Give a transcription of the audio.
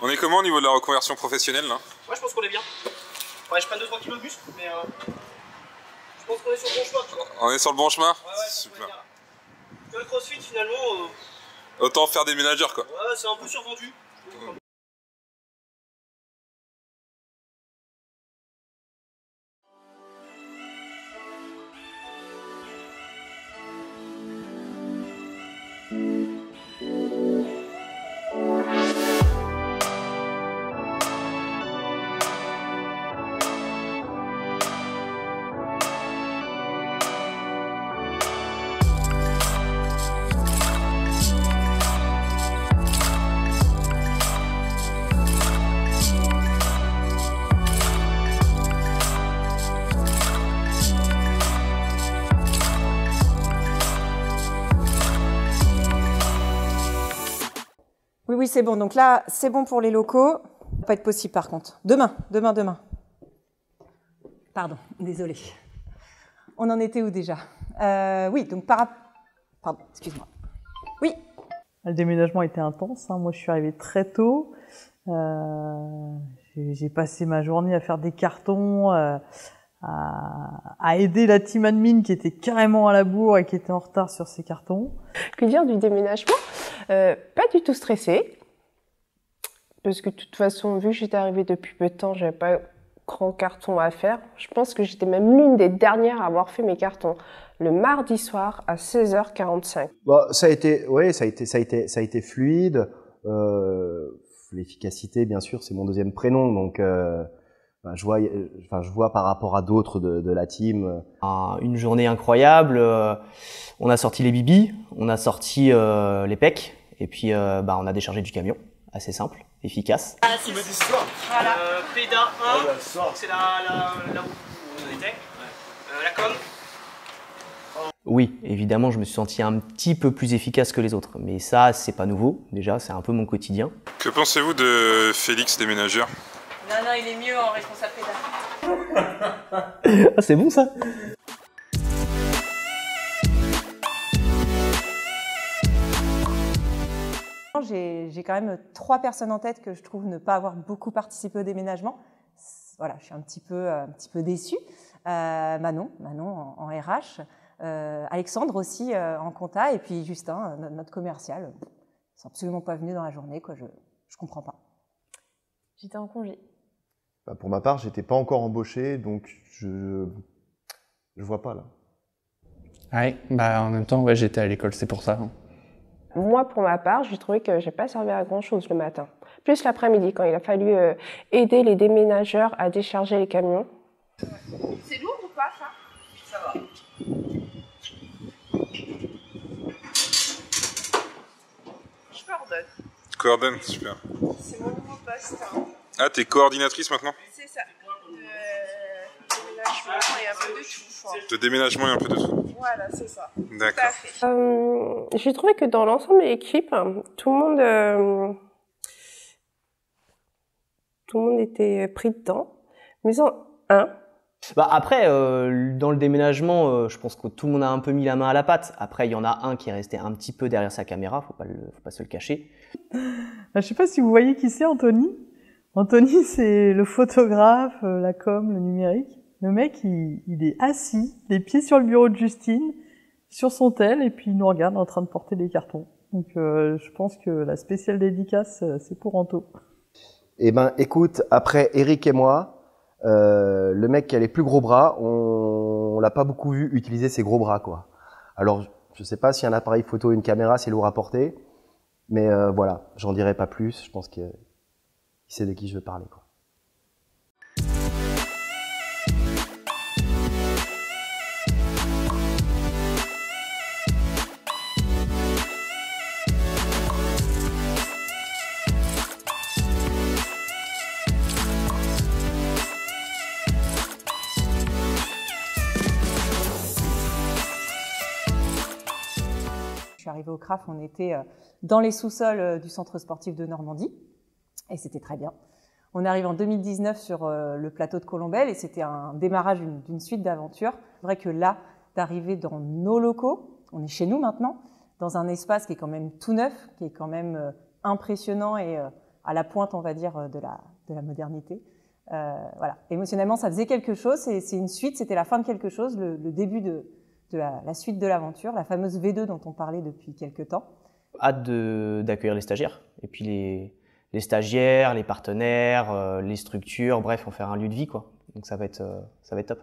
On est comment au niveau de la reconversion professionnelle là? Ouais, je pense qu'on est bien. Ouais, je prends 2-3 kilos de muscle, mais je pense qu'on est sur le bon chemin. Tu vois. On est sur le bon chemin? Ouais, super. Tu vois, le crossfit finalement. Autant faire des ménageurs quoi. Ouais, c'est un peu survendu. Oui, c'est bon. Donc là, c'est bon pour les locaux. Ça va pas être possible par contre. Demain. Pardon, désolé. On en était où déjà? Oui, donc Pardon, excuse-moi. Oui. Le déménagement était intense. Moi, je suis arrivée très tôt. J'ai passé ma journée à faire des cartons, à aider la team admin qui était carrément à la bourre et qui était en retard sur ses cartons. Que dire du déménagement? Pas du tout stressée, parce que de toute façon, vu que j'étais arrivée depuis peu de temps, j'avais pas grand carton à faire. Je pense que j'étais même l'une des dernières à avoir fait mes cartons le mardi soir à 16h45. Bah, ça a été fluide. L'efficacité, bien sûr, c'est mon deuxième prénom, donc je vois par rapport à d'autres de la team. Une journée incroyable. On a sorti les bibis, on a sorti les pecs, et puis on a déchargé du camion. Assez simple, efficace. Voilà, PEDA 1, c'est là où on était. La com. Oui, évidemment, je me suis senti un petit peu plus efficace que les autres, mais ça, c'est pas nouveau. Déjà, c'est un peu mon quotidien. Que pensez-vous de Félix déménageur? Non, il est mieux en responsable pédale. Ah, c'est bon ça. J'ai quand même 3 personnes en tête que je trouve ne pas avoir beaucoup participé au déménagement. Voilà, je suis un petit peu déçue. Manon en RH, Alexandre aussi en compta, et puis Justin, notre commercial. Ils sont absolument pas venus dans la journée, quoi. Je comprends pas. J'étais en congé. Bah, pour ma part, j'étais pas encore embauché, donc je vois pas là. Ouais, en même temps, ouais, j'étais à l'école, c'est pour ça. Moi, pour ma part, j'ai trouvé que j'ai pas servi à grand chose le matin. Plus l'après-midi, quand il a fallu aider les déménageurs à décharger les camions. C'est lourd ou pas, ça? Ça va. Je coordonne. Coordonne, super. C'est mon nouveau poste. Hein. Ah, t'es coordinatrice maintenant? C'est ça. Déménagement et un peu de tout. De déménagement et un peu de tout. Voilà, c'est ça. D'accord. J'ai trouvé que dans l'ensemble de l'équipe, tout le monde était pris dedans. Mais Après, dans le déménagement, je pense que tout le monde a un peu mis la main à la pâte. Après, il y en a un qui est resté un petit peu derrière sa caméra, faut pas se le cacher. Je sais pas si vous voyez qui c'est, Anthony. Anthony, c'est le photographe, la com, le numérique. Le mec, il est assis, les pieds sur le bureau de Justine, sur son tel, et puis il nous regarde en train de porter des cartons. Donc je pense que la spéciale dédicace, c'est pour Anto. Eh ben, écoute, après Eric et moi, le mec qui a les plus gros bras, on l'a pas beaucoup vu utiliser ses gros bras, quoi. Alors, je sais pas si un appareil photo, une caméra, c'est lourd à porter, mais voilà, j'en dirai pas plus. Je pense qu'il sait de qui je veux parler, quoi. Je suis arrivée au CRAF, on était dans les sous-sols du centre sportif de Normandie, et c'était très bien. On arrive en 2019 sur le plateau de Colombelles, et c'était un démarrage d'une suite d'aventures. C'est vrai que là, d'arriver dans nos locaux, on est chez nous maintenant, dans un espace qui est quand même tout neuf, qui est quand même impressionnant et à la pointe, on va dire, de la modernité. Voilà. Émotionnellement, ça faisait quelque chose. C'est une suite, c'était la fin de quelque chose, le début de la suite de l'aventure, la fameuse V2 dont on parlait depuis quelques temps. Hâte d'accueillir les stagiaires. Et puis les stagiaires, les partenaires, les structures, bref, on faire un lieu de vie, quoi. Donc ça va être top.